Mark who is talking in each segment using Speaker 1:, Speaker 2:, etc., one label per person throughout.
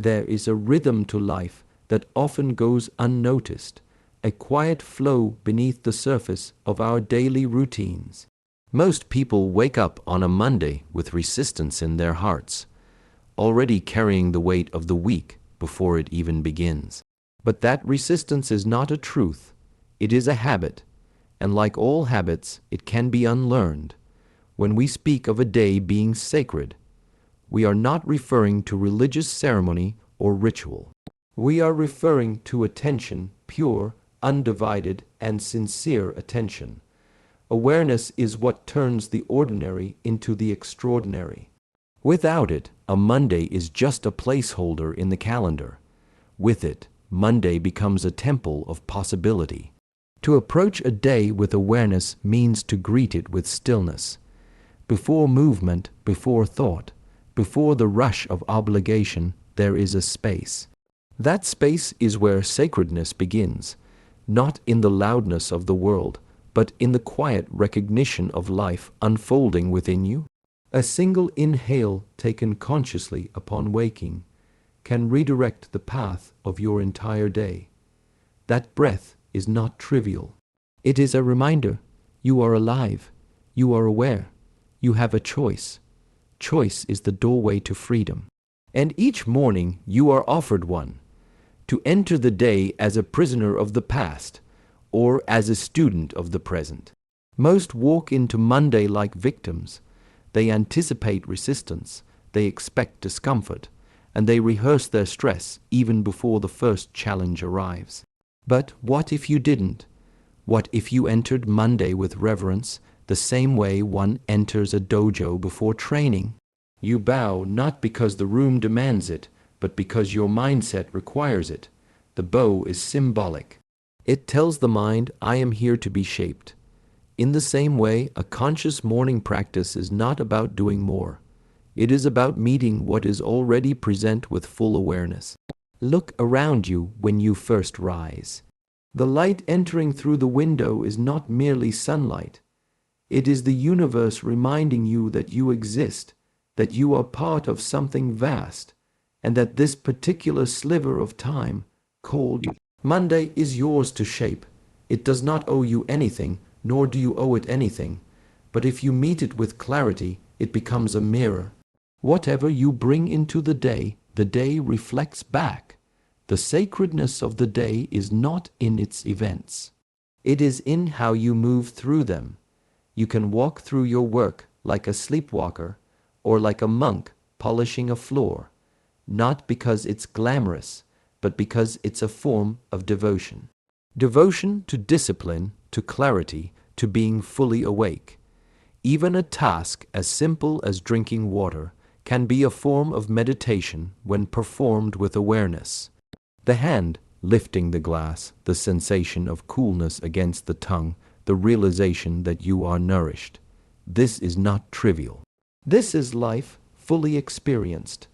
Speaker 1: There is a rhythm to life that often goes unnoticed, a quiet flow beneath the surface of our daily routines. Most people wake up on a Monday with resistance in their hearts, already carrying the weight of the week before it even begins. But that resistance is not a truth, it is a habit, and like all habits, it can be unlearned. When we speak of a day being sacred, we are not referring to religious ceremony or ritual. We are referring to attention, pure, undivided, and sincere attention. Awareness is what turns the ordinary into the extraordinary. Without it, a Monday is just a placeholder in the calendar. With it, Monday becomes a temple of possibility. To approach a day with awareness means to greet it with stillness. Before movement, before thought, before the rush of obligation, there is a space. That space is where sacredness begins, not in the loudness of the world, but in the quiet recognition of life unfolding within you. A single inhale taken consciously upon waking can redirect the path of your entire day. That breath is not trivial. It is a reminder you are alive, you are aware, you have a choice. Choice is the doorway to freedom. And each morning you are offered one, to enter the day as a prisoner of the past or as a student of the present. Most walk into Monday like victims. They anticipate resistance, they expect discomfort, and they rehearse their stress even before the first challenge arrives. But what if you didn't? What if you entered Monday with reverence, the same way one enters a dojo before training? You bow not because the room demands it, but because your mindset requires it. The bow is symbolic. It tells the mind, I am here to be shaped. In the same way, a conscious morning practice is not about doing more. It is about meeting what is already present with full awareness. Look around you when you first rise. The light entering through the window is not merely sunlight. It is the universe reminding you that you exist, that you are part of something vast, and that this particular sliver of time, called Monday, is yours to shape. It does not owe you anything, nor do you owe it anything. But if you meet it with clarity, it becomes a mirror. Whatever you bring into the day reflects back. The sacredness of the day is not in its events. It is in how you move through them. You can walk through your work like a sleepwalker or like a monk polishing a floor, not because it's glamorous, but because it's a form of devotion. Devotion to discipline, to clarity, to being fully awake. Even a task as simple as drinking water can be a form of meditation when performed with awareness. The hand lifting the glass, the sensation of coolness against the tongue, the realization that you are nourished. This is not trivial. This is life fully experienced.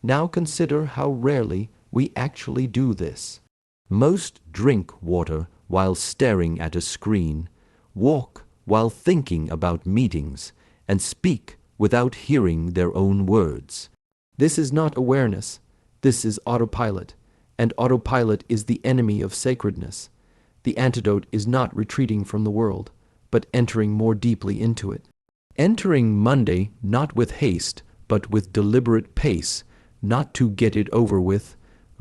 Speaker 1: Now consider how rarely we actually do this. Most drink water while staring at a screen, walk while thinking about meetings, and speak without hearing their own words. This is not awareness. This is autopilot, and autopilot is the enemy of sacredness. The antidote is not retreating from the world, but entering more deeply into it. Entering Monday not with haste, but with deliberate pace, not to get it over with,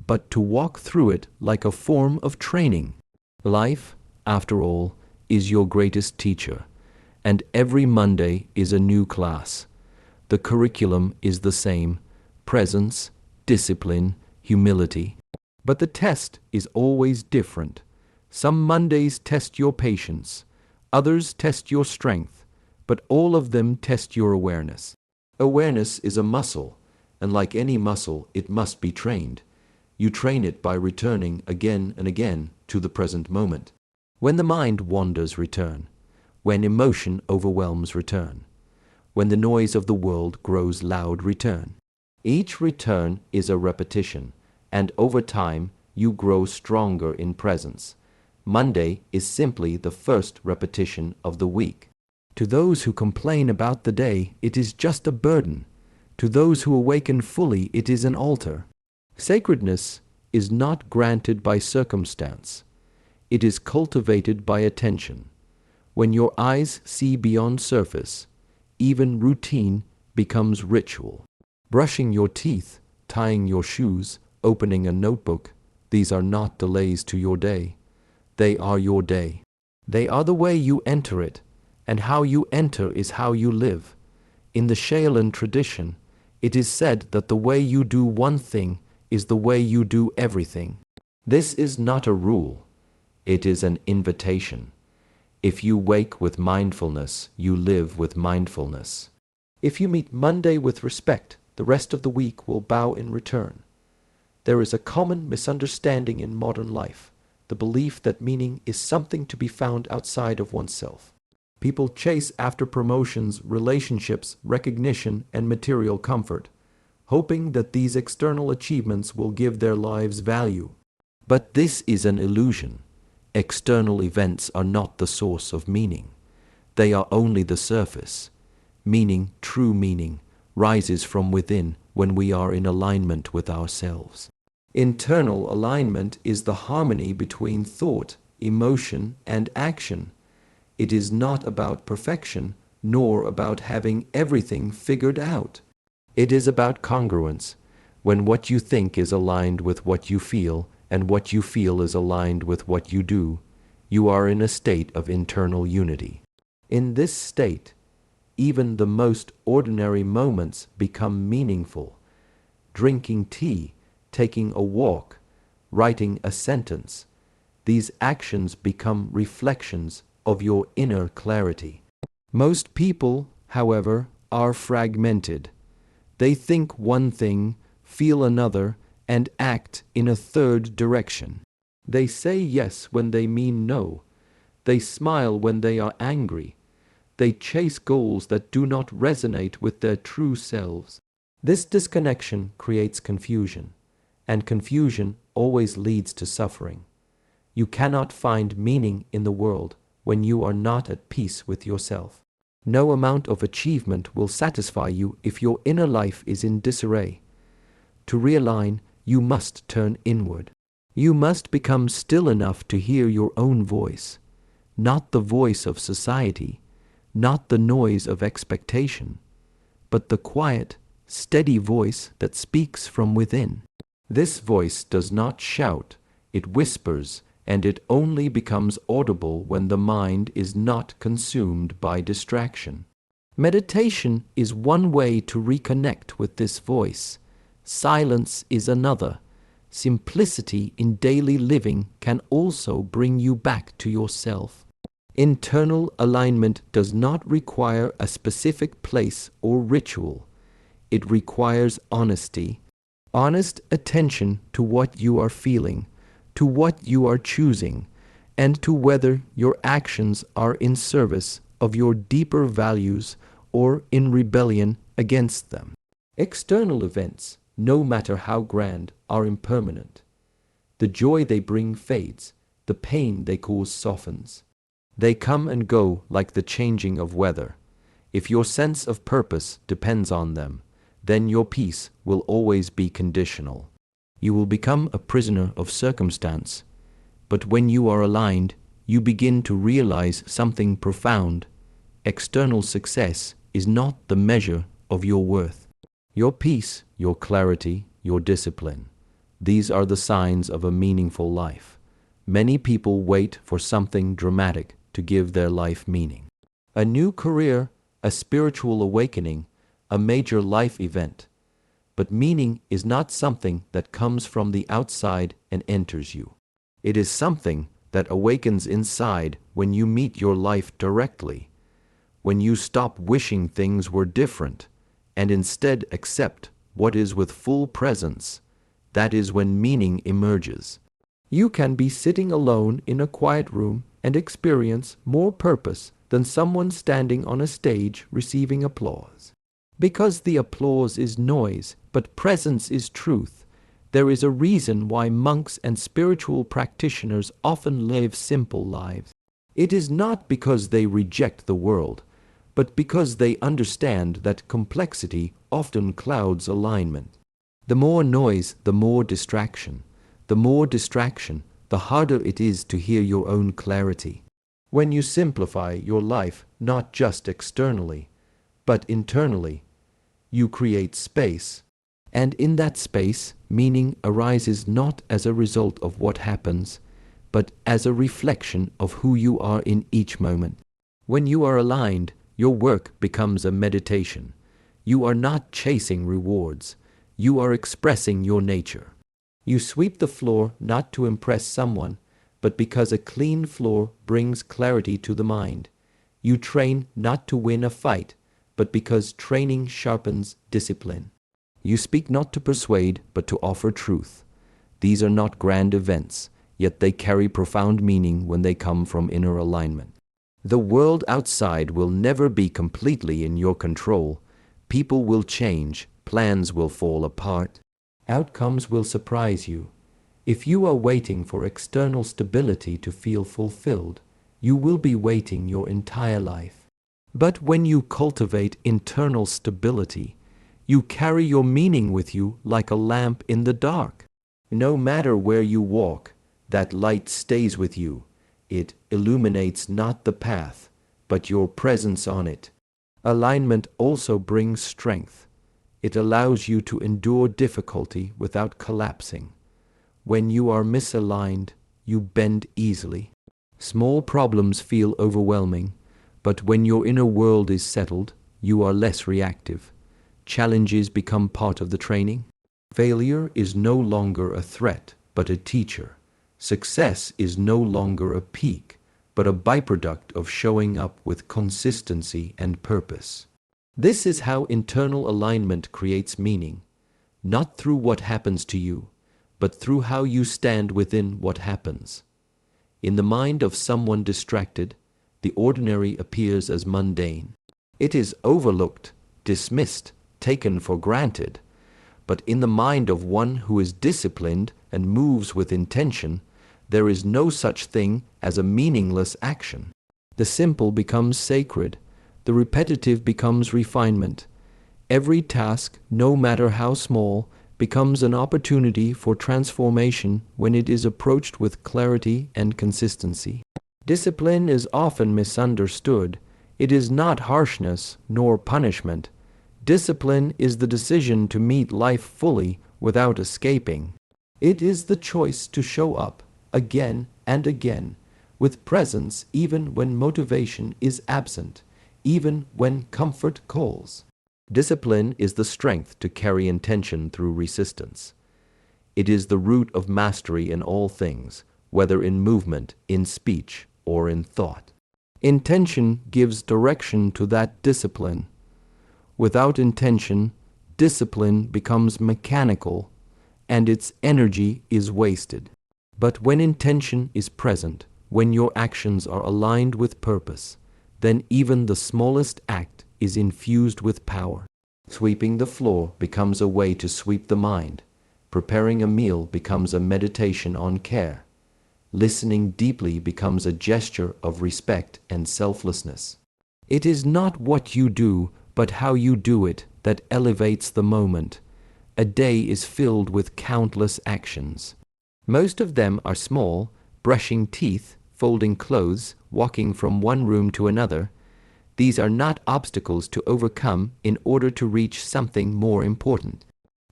Speaker 1: but to walk through it like a form of training. Life, after all, is your greatest teacher, and every Monday is a new class. The curriculum is the same: presence, discipline, humility. But the test is always different. Some Mondays test your patience, others test your strength, but all of them test your awareness. Awareness is a muscle, and like any muscle, it must be trained. You train it by returning again and again to the present moment. When the mind wanders, return. When emotion overwhelms, return. When the noise of the world grows loud, return. Each return is a repetition, and over time you grow stronger in presence. Monday is simply the first repetition of the week. To those who complain about the day, it is just a burden. To those who awaken fully, it is an altar. Sacredness is not granted by circumstance. It is cultivated by attention. When your eyes see beyond surface, even routine becomes ritual. Brushing your teeth, tying your shoes, opening a notebook, these are not delays to your day. They are your day. They are the way you enter it, and how you enter is how you live. In the Shaolin tradition, it is said that the way you do one thing is the way you do everything. This is not a rule. It is an invitation. If you wake with mindfulness, you live with mindfulness. If you meet Monday with respect, the rest of the week will bow in return. There is a common misunderstanding in modern life, the belief that meaning is something to be found outside of oneself. People chase after promotions, relationships, recognition, and material comfort, hoping that these external achievements will give their lives value. But this is an illusion. External events are not the source of meaning. They are only the surface. Meaning, true meaning, rises from within when we are in alignment with ourselves. Internal alignment is the harmony between thought, emotion, and action. It is not about perfection, nor about having everything figured out. It is about congruence, when what you think is aligned with what you feel, and what you feel is aligned with what you do. You are in a state of internal unity. In this state, even the most ordinary moments become meaningful. Drinking tea, taking a walk, writing a sentence. These actions become reflections of your inner clarity. Most people, however, are fragmented. They think one thing, feel another, and act in a third direction. They say yes when they mean no. They smile when they are angry. They chase goals that do not resonate with their true selves. This disconnection creates confusion, and confusion always leads to suffering. You cannot find meaning in the world when you are not at peace with yourself. No amount of achievement will satisfy you if your inner life is in disarray. To realign, you must turn inward. You must become still enough to hear your own voice, not the voice of society, not the noise of expectation, but the quiet, steady voice that speaks from within. This voice does not shout, it whispers, and it only becomes audible when the mind is not consumed by distraction. Meditation is one way to reconnect with this voice. Silence is another. Simplicity in daily living can also bring you back to yourself. Internal alignment does not require a specific place or ritual. It requires honesty, honest attention to what you are feeling, to what you are choosing, and to whether your actions are in service of your deeper values or in rebellion against them. External events, no matter how grand, are impermanent. The joy they bring fades, the pain they cause softens. They come and go like the changing of weather. If your sense of purpose depends on them, then your peace will always be conditional. You will become a prisoner of circumstance. But when you are aligned, you begin to realize something profound. External success is not the measure of your worth. Your peace, your clarity, your discipline. These are the signs of a meaningful life. Many people wait for something dramatic to give their life meaning. A new career, a spiritual awakening, a major life event. But meaning is not something that comes from the outside and enters you. It is something that awakens inside when you meet your life directly, when you stop wishing things were different and instead accept what is with full presence. That is when meaning emerges. You can be sitting alone in a quiet room and experience more purpose than someone standing on a stage receiving applause. Because the applause is noise, but presence is truth, there is a reason why monks and spiritual practitioners often live simple lives. It is not because they reject the world, but because they understand that complexity often clouds alignment. The more noise, the more distraction. The more distraction, the harder it is to hear your own clarity. When you simplify your life, not just externally, but internally, you create space. And in that space, meaning arises not as a result of what happens, but as a reflection of who you are in each moment. When you are aligned, your work becomes a meditation. You are not chasing rewards. You are expressing your nature. You sweep the floor not to impress someone, but because a clean floor brings clarity to the mind. You train not to win a fight, but because training sharpens discipline. You speak not to persuade, but to offer truth. These are not grand events, yet they carry profound meaning when they come from inner alignment. The world outside will never be completely in your control. People will change, plans will fall apart, outcomes will surprise you. If you are waiting for external stability to feel fulfilled, you will be waiting your entire life. But when you cultivate internal stability, you carry your meaning with you like a lamp in the dark. No matter where you walk, that light stays with you. It illuminates not the path, but your presence on it. Alignment also brings strength. It allows you to endure difficulty without collapsing. When you are misaligned, you bend easily. Small problems feel overwhelming, but when your inner world is settled, you are less reactive. Challenges become part of the training. Failure is no longer a threat, but a teacher. Success is no longer a peak, but a byproduct of showing up with consistency and purpose. This is how internal alignment creates meaning, not through what happens to you, but through how you stand within what happens. In the mind of someone distracted, the ordinary appears as mundane. It is overlooked, dismissed, taken for granted. But in the mind of one who is disciplined and moves with intention, there is no such thing as a meaningless action. The simple becomes sacred. The repetitive becomes refinement. Every task, no matter how small, becomes an opportunity for transformation when it is approached with clarity and consistency. Discipline is often misunderstood. It is not harshness nor punishment. Discipline is the decision to meet life fully without escaping. It is the choice to show up again and again with presence even when motivation is absent, even when comfort calls. Discipline is the strength to carry intention through resistance. It is the root of mastery in all things, whether in movement, in speech, or in thought. Intention gives direction to that discipline. Without intention, discipline becomes mechanical, and its energy is wasted. But when intention is present, when your actions are aligned with purpose, then even the smallest act is infused with power. Sweeping the floor becomes a way to sweep the mind. Preparing a meal becomes a meditation on care. Listening deeply becomes a gesture of respect and selflessness. It is not what you do, but how you do it that elevates the moment. A day is filled with countless actions. Most of them are small: brushing teeth, folding clothes, walking from one room to another. These are not obstacles to overcome in order to reach something more important.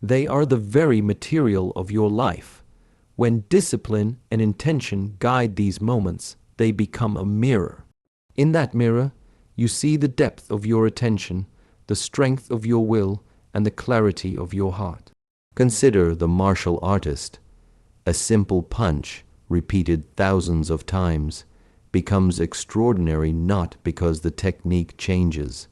Speaker 1: They are the very material of your life. When discipline and intention guide these moments, they become a mirror. In that mirror, you see the depth of your attention, the strength of your will, and the clarity of your heart. Consider the martial artist. A simple punch, repeated thousands of times, becomes extraordinary not because the technique changes,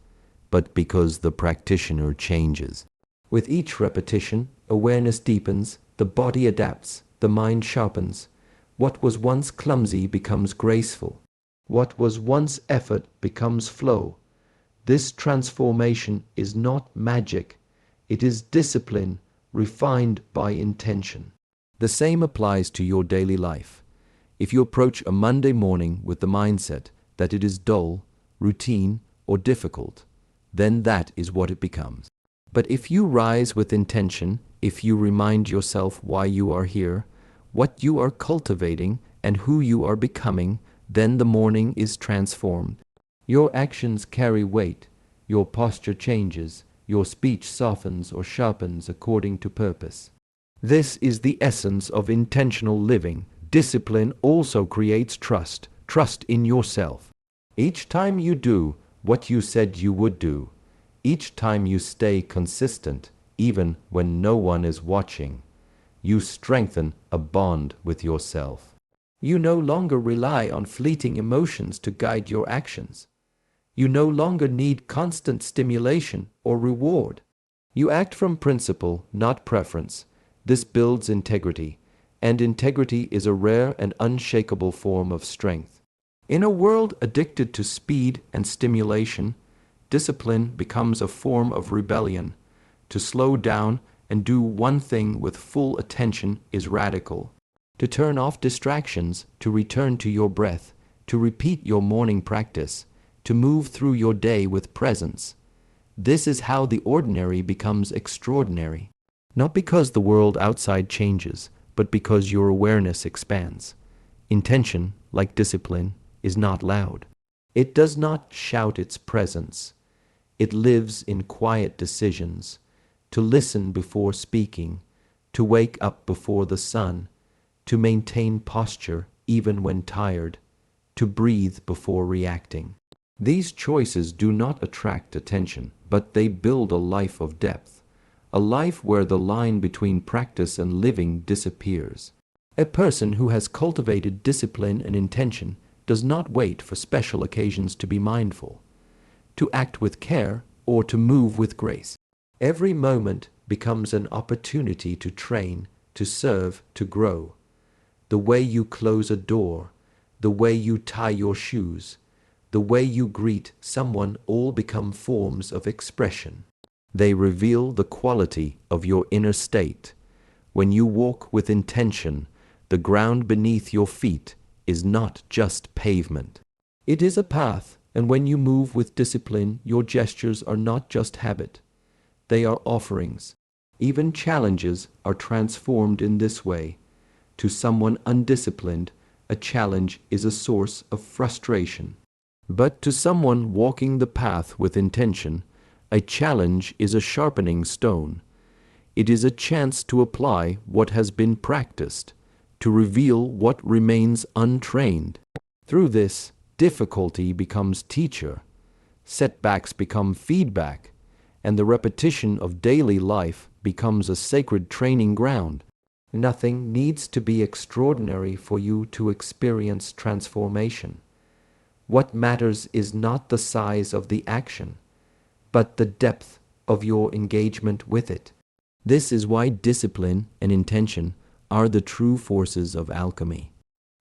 Speaker 1: but because the practitioner changes. With each repetition, awareness deepens, the body adapts, the mind sharpens. What was once clumsy becomes graceful. What was once effort becomes flow. This transformation is not magic. It is discipline refined by intention. The same applies to your daily life. If you approach a Monday morning with the mindset that it is dull, routine, or difficult, then that is what it becomes. But if you rise with intention, If you remind yourself why you are here, what you are cultivating, and who you are becoming, then the morning is transformed. Your actions carry weight, your posture changes, your speech softens or sharpens according to purpose. This is the essence of intentional living. Discipline also creates trust in yourself. Each time you do what you said you would do, each time you stay consistent, even when no one is watching, you strengthen a bond with yourself. You no longer rely on fleeting emotions to guide your actions. You no longer need constant stimulation or reward. You act from principle, not preference. This builds integrity, and integrity is a rare and unshakable form of strength. In a world addicted to speed and stimulation, discipline becomes a form of rebellion. To slow down and do one thing with full attention is radical. To turn off distractions, to return to your breath, to repeat your morning practice, to move through your day with presence. This is how the ordinary becomes extraordinary. Not because the world outside changes, but because your awareness expands. Intention, like discipline, is not loud. It does not shout its presence. It lives in quiet decisions, to listen before speaking, to wake up before the sun, to maintain posture even when tired, to breathe before reacting. These choices do not attract attention, but they build a life of depth, a life where the line between practice and living disappears. A person who has cultivated discipline and intention does not wait for special occasions to be mindful, to act with care, or to move with grace. Every moment becomes an opportunity to train, to serve, to grow. The way you close a door, the way you tie your shoes, the way you greet someone all become forms of expression. They reveal the quality of your inner state. When you walk with intention, the ground beneath your feet is not just pavement. It is a path, and when you move with discipline, your gestures are not just habit. They are offerings. Even challenges are transformed in this way. To someone undisciplined, a challenge is a source of frustration. But to someone walking the path with intention, a challenge is a sharpening stone. It is a chance to apply what has been practiced, to reveal what remains untrained. Through this, difficulty becomes teacher, setbacks become feedback, and the repetition of daily life becomes a sacred training ground. Nothing needs to be extraordinary for you to experience transformation. What matters is not the size of the action, but the depth of your engagement with it. This is why discipline and intention are the true forces of alchemy.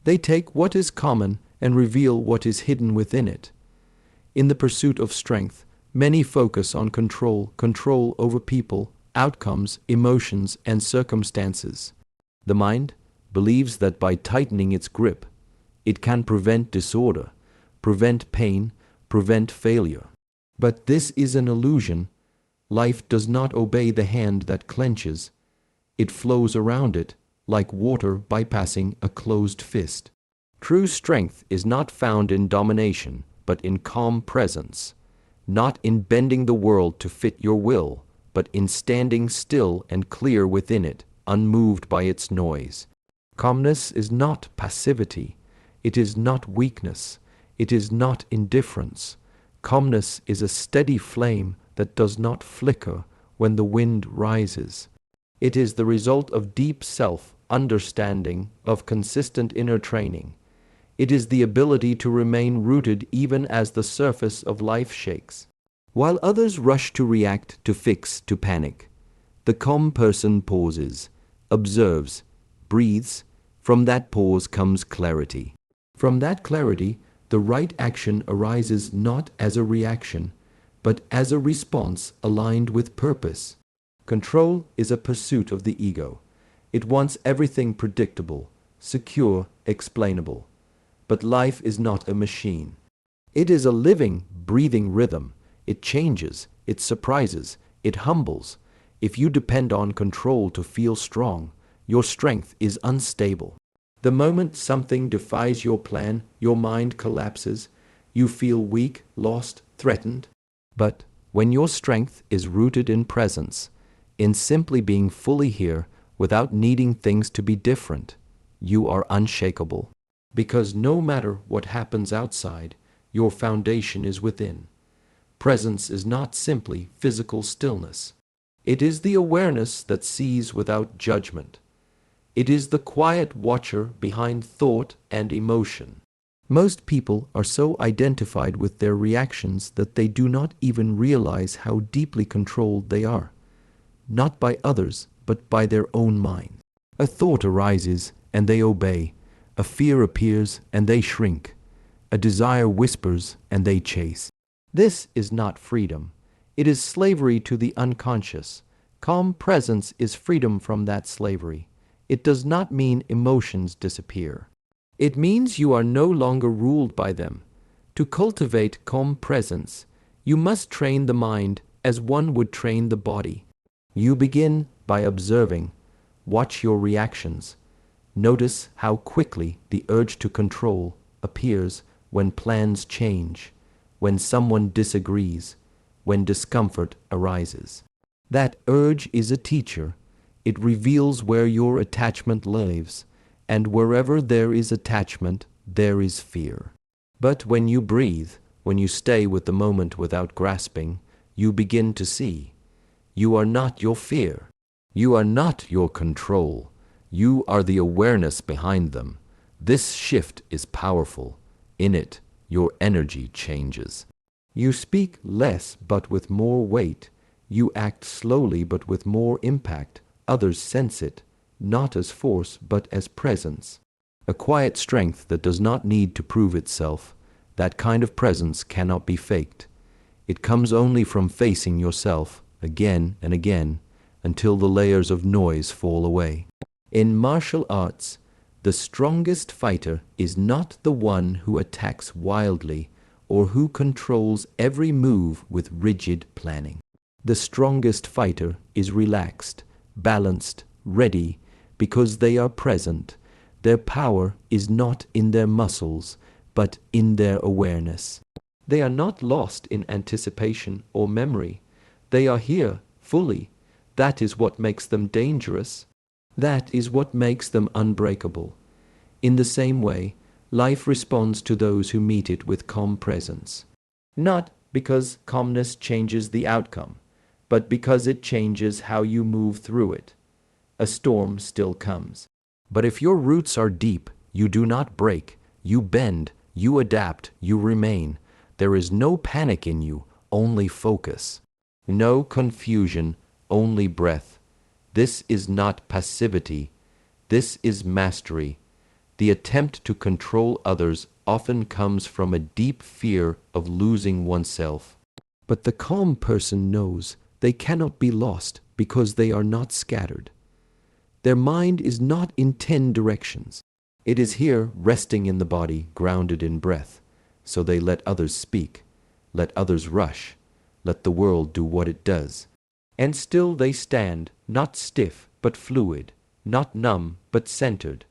Speaker 1: They take what is common and reveal what is hidden within it. In the pursuit of strength, many focus on control over people, outcomes, emotions, and circumstances. The mind believes that by tightening its grip, it can prevent disorder, prevent pain, prevent failure. But this is an illusion. Life does not obey the hand that clenches. It flows around it, like water bypassing a closed fist. True strength is not found in domination, but in calm presence. Not in bending the world to fit your will, but in standing still and clear within it, unmoved by its noise. Calmness is not passivity. It is not weakness. It is not indifference. Calmness is a steady flame that does not flicker when the wind rises. It is the result of deep self-understanding, of consistent inner training. It is the ability to remain rooted even as the surface of life shakes. While others rush to react, to fix, to panic, the calm person pauses, observes, breathes. From that pause comes clarity. From that clarity, the right action arises not as a reaction, but as a response aligned with purpose. Control is a pursuit of the ego. It wants everything predictable, secure, explainable. But life is not a machine. It is a living, breathing rhythm. It changes, it surprises, it humbles. If you depend on control to feel strong, your strength is unstable. The moment something defies your plan, your mind collapses. You feel weak, lost, threatened. But when your strength is rooted in presence, in simply being fully here without needing things to be different, you are unshakable. Because no matter what happens outside, your foundation is within. Presence is not simply physical stillness. It is the awareness that sees without judgment. It is the quiet watcher behind thought and emotion. Most people are so identified with their reactions that they do not even realize how deeply controlled they are, not by others, but by their own mind. A thought arises and they obey. A fear appears and they shrink. A desire whispers and they chase. This is not freedom. It is slavery to the unconscious. Calm presence is freedom from that slavery. It does not mean emotions disappear. It means you are no longer ruled by them. To cultivate calm presence, you must train the mind as one would train the body. You begin by observing. Watch your reactions. Notice how quickly the urge to control appears when plans change, when someone disagrees, when discomfort arises. That urge is a teacher. It reveals where your attachment lives, and wherever there is attachment, there is fear. But when you breathe, when you stay with the moment without grasping, you begin to see. You are not your fear. You are not your control. You are the awareness behind them. This shift is powerful. In it, your energy changes. You speak less but with more weight. You act slowly but with more impact. Others sense it, not as force but as presence. A quiet strength that does not need to prove itself. That kind of presence cannot be faked. It comes only from facing yourself again and again until the layers of noise fall away. In martial arts, the strongest fighter is not the one who attacks wildly or who controls every move with rigid planning. The strongest fighter is relaxed, balanced, ready, because they are present. Their power is not in their muscles, but in their awareness. They are not lost in anticipation or memory. They are here fully. That is what makes them dangerous. That is what makes them unbreakable. In the same way, life responds to those who meet it with calm presence. Not because calmness changes the outcome, but because it changes how you move through it. A storm still comes. But if your roots are deep, you do not break. You bend, you adapt, you remain. There is no panic in you, only focus. No confusion, only breath. This is not passivity. This is mastery. The attempt to control others often comes from a deep fear of losing oneself. But the calm person knows they cannot be lost because they are not scattered. Their mind is not in 10 directions. It is here, resting in the body, grounded in breath. So they let others speak, let others rush, let the world do what it does. And still they stand, not stiff, but fluid, not numb, but centered.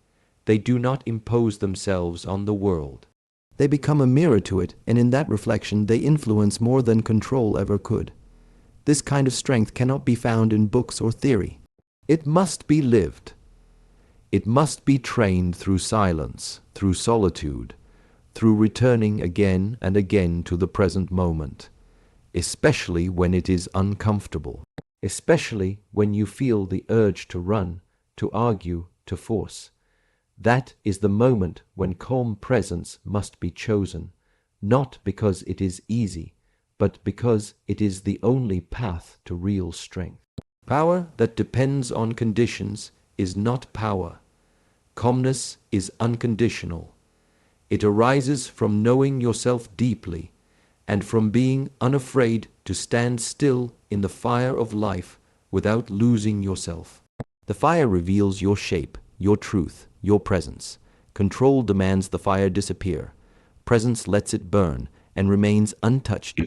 Speaker 1: They do not impose themselves on the world. They become a mirror to it, and in that reflection they influence more than control ever could. This kind of strength cannot be found in books or theory. It must be lived. It must be trained through silence, through solitude, through returning again and again to the present moment, especially when it is uncomfortable, especially when you feel the urge to run, to argue, to force. That is the moment when calm presence must be chosen, not because it is easy, but because it is the only path to real strength. Power that depends on conditions is not power. Calmness is unconditional. It arises from knowing yourself deeply and from being unafraid to stand still in the fire of life without losing yourself. The fire reveals your shape, your truth, your presence. Control demands the fire disappear. Presence lets it burn and remains untouched